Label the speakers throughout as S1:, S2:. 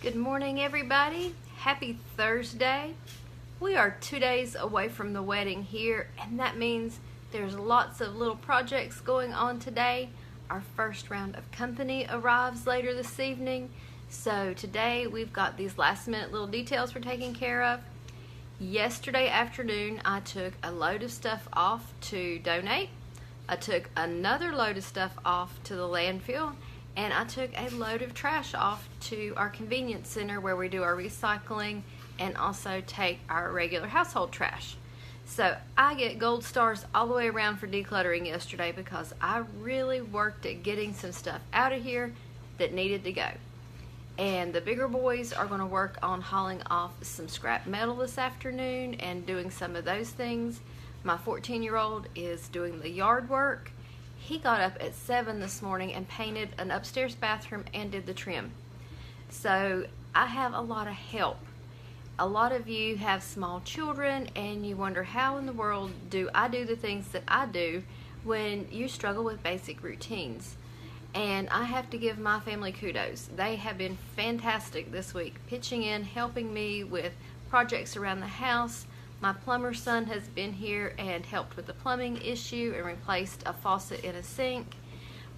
S1: Good morning, everybody. Happy Thursday. We are 2 days away from the wedding here, and that means there's lots of little projects going on today. Our first round of company arrives later this evening. So today we've got these last minute little details we're taking care of. Yesterday afternoon, I took a load of stuff off to donate. I took another load of stuff off to the landfill, and I took a load of trash off to our convenience center where we do our recycling and also take our regular household trash. So I get gold stars all the way around for decluttering yesterday because I really worked at getting some stuff out of here that needed to go. And the bigger boys are going to work on hauling off some scrap metal this afternoon and doing some of those things. My 14-year-old is doing the yard work. He got up at 7 this morning and painted an upstairs bathroom and did the trim. So I have a lot of help. A lot of you have small children and you wonder how in the world do I do the things that I do when you struggle with basic routines. And I have to give my family kudos. They have been fantastic this week, pitching in, helping me with projects around the house. My plumber son has been here and helped with the plumbing issue and replaced a faucet in a sink.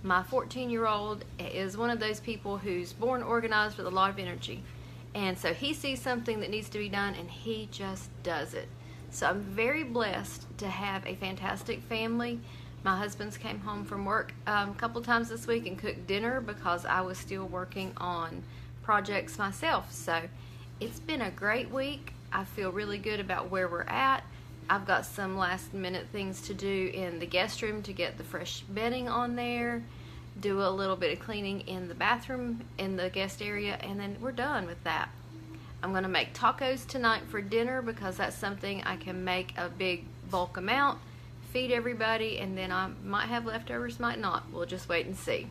S1: My 14-year-old is one of those people who's born organized with a lot of energy. And so he sees something that needs to be done and he just does it. So I'm very blessed to have a fantastic family. My husband's came home from work a couple times this week and cooked dinner because I was still working on projects myself. So it's been a great week. I feel really good about where we're at. I've got some last minute things to do in the guest room to get the fresh bedding on there, do a little bit of cleaning in the bathroom in the guest area, and then we're done with that. I'm going to make tacos tonight for dinner because that's something I can make a big bulk amount, feed everybody, and then I might have leftovers, might not. We'll just wait and see.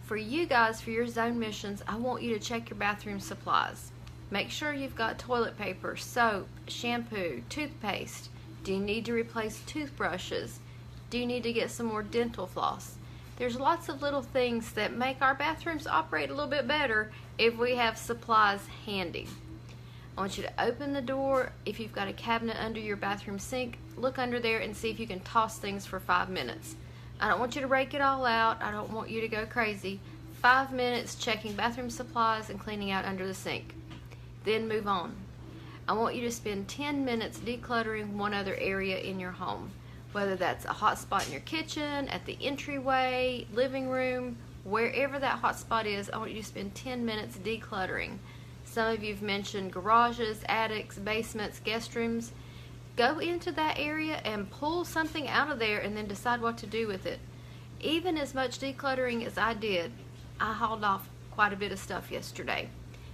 S1: For you guys, for your zone missions, I want you to check your bathroom supplies. Make sure you've got toilet paper, soap, shampoo, toothpaste. Do you need to replace toothbrushes? Do you need to get some more dental floss? There's lots of little things that make our bathrooms operate a little bit better if we have supplies handy. I want you to open the door. If you've got a cabinet under your bathroom sink, look under there and see if you can toss things for 5 minutes. I don't want you to rake it all out. I don't want you to go crazy. 5 minutes checking bathroom supplies and cleaning out under the sink. Then move on. I want you to spend 10 minutes decluttering one other area in your home, whether that's a hot spot in your kitchen, at the entryway, living room, wherever that hot spot is. I want you to spend 10 minutes decluttering. Some of you've mentioned garages, attics, basements, guest rooms. Go into that area and pull something out of there and then decide what to do with it. Even as much decluttering as I did, I hauled off quite a bit of stuff yesterday.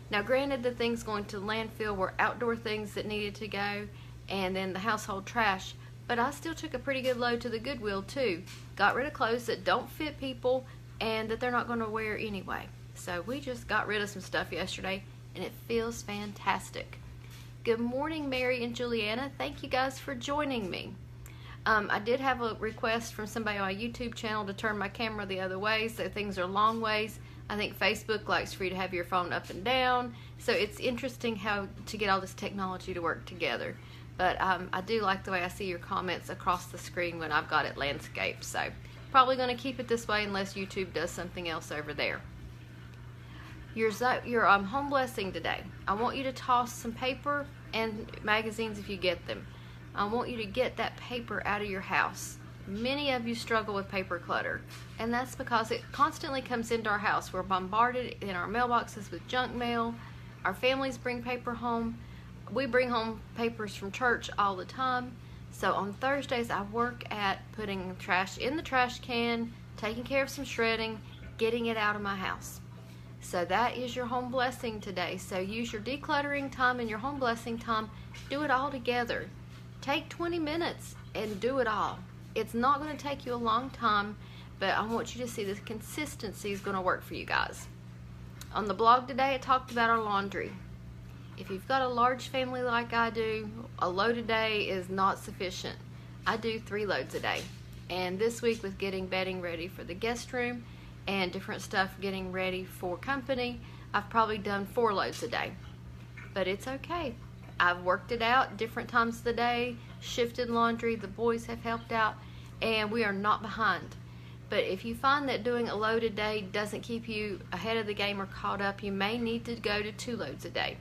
S1: Now granted, the things going to the landfill were outdoor things that needed to go, and then the household trash, but I still took a pretty good load to the Goodwill too. Got rid of clothes that don't fit people and that they're not going to wear anyway. So we just got rid of some stuff yesterday and it feels fantastic. Good morning, Mary and Juliana. Thank you guys for joining me. I did have a request from somebody on my YouTube channel to turn my camera the other way so things are long ways. I think Facebook likes for you to have your phone up and down. So it's interesting how to get all this technology to work together. But I do like the way I see your comments across the screen when I've got it landscaped. So probably going to keep it this way unless YouTube does something else over there. Your home blessing today. I want you to toss some paper and magazines if you get them. I want you to get that paper out of your house. Many of you struggle with paper clutter, and that's because it constantly comes into our house. We're bombarded in our mailboxes with junk mail. Our families bring paper home. We bring home papers from church all the time. So on Thursdays, I work at putting trash in the trash can, taking care of some shredding, getting it out of my house. So that is your home blessing today. So use your decluttering time and your home blessing time. Do it all together. Take 20 minutes and do it all. It's not going to take you a long time, but I want you to see the consistency is going to work for you guys. On the blog today, I talked about our laundry. If you've got a large family like I do, a load a day is not sufficient. I do 3 loads a day. And this week with getting bedding ready for the guest room and different stuff getting ready for company, I've probably done 4 loads a day, but it's okay. I've worked it out different times of the day, shifted laundry, the boys have helped out, and we are not behind. But if you find that doing a load a day doesn't keep you ahead of the game or caught up, you may need to go to 2 loads a day.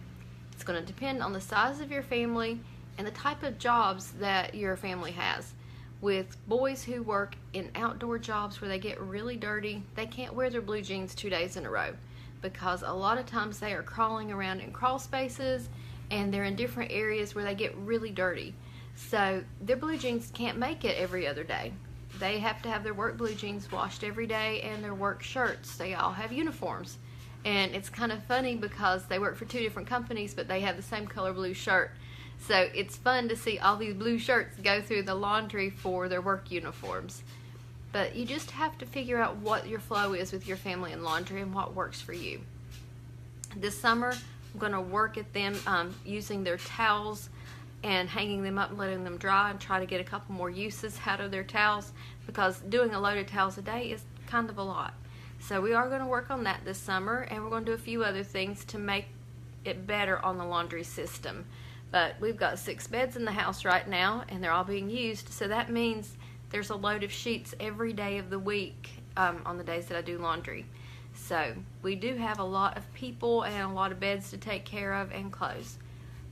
S1: It's going to depend on the size of your family and the type of jobs that your family has. With boys who work in outdoor jobs where they get really dirty, they can't wear their blue jeans 2 days in a row, because a lot of times they are crawling around in crawl spaces and they're in different areas where they get really dirty. So their blue jeans can't make it every other day. They have to have their work blue jeans washed every day, and their work shirts. They all have uniforms. And it's kind of funny because they work for 2 different companies, but they have the same color blue shirt. So it's fun to see all these blue shirts go through the laundry for their work uniforms. But you just have to figure out what your flow is with your family and laundry and what works for you. This summer, I'm going to work at them using their towels and hanging them up and letting them dry, and try to get a couple more uses out of their towels, because doing a load of towels a day is kind of a lot. So we are going to work on that this summer, and we're going to do a few other things to make it better on the laundry system. But we've got 6 beds in the house right now, and they're all being used, so that means there's a load of sheets every day of the week on the days that I do laundry. So we do have a lot of people and a lot of beds to take care of and clothes.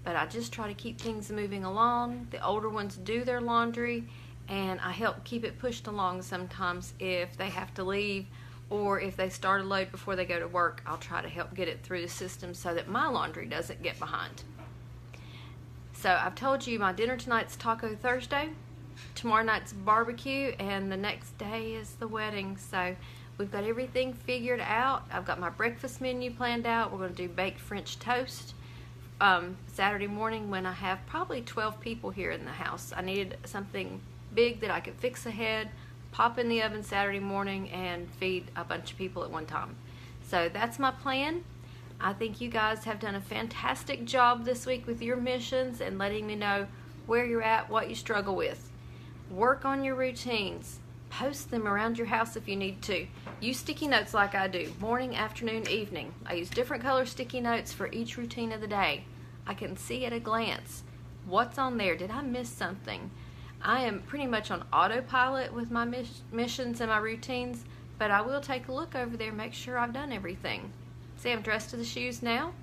S1: But I just try to keep things moving along. The older ones do their laundry, and I help keep it pushed along sometimes if they have to leave, or if they start a load before they go to work. I'll try to help get it through the system so that my laundry doesn't get behind. So I've told you my dinner tonight's Taco Thursday, tomorrow night's barbecue, and the next day is the wedding. So we've got everything figured out. I've got my breakfast menu planned out. We're going to do baked French toast Saturday morning when I have probably 12 people here in the house. I needed something big that I could fix ahead, pop in the oven Saturday morning, and feed a bunch of people at one time. So that's my plan. I think you guys have done a fantastic job this week with your missions and letting me know where you're at, what you struggle with. Work on your routines. Post them around your house if you need to. Use sticky notes like I do, morning, afternoon, evening. I use different color sticky notes for each routine of the day. I can see at a glance what's on there. Did I miss something? I am pretty much on autopilot with my missions and my routines, but I will take a look over there and make sure I've done everything. See, I'm dressed to the shoes now.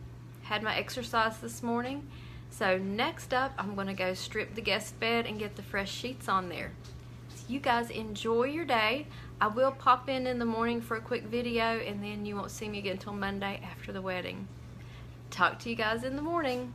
S1: Had my exercise this morning. So next up, I'm going to go strip the guest bed and get the fresh sheets on there. So you guys enjoy your day. I will pop in the morning for a quick video, and then you won't see me again until Monday after the wedding. Talk to you guys in the morning.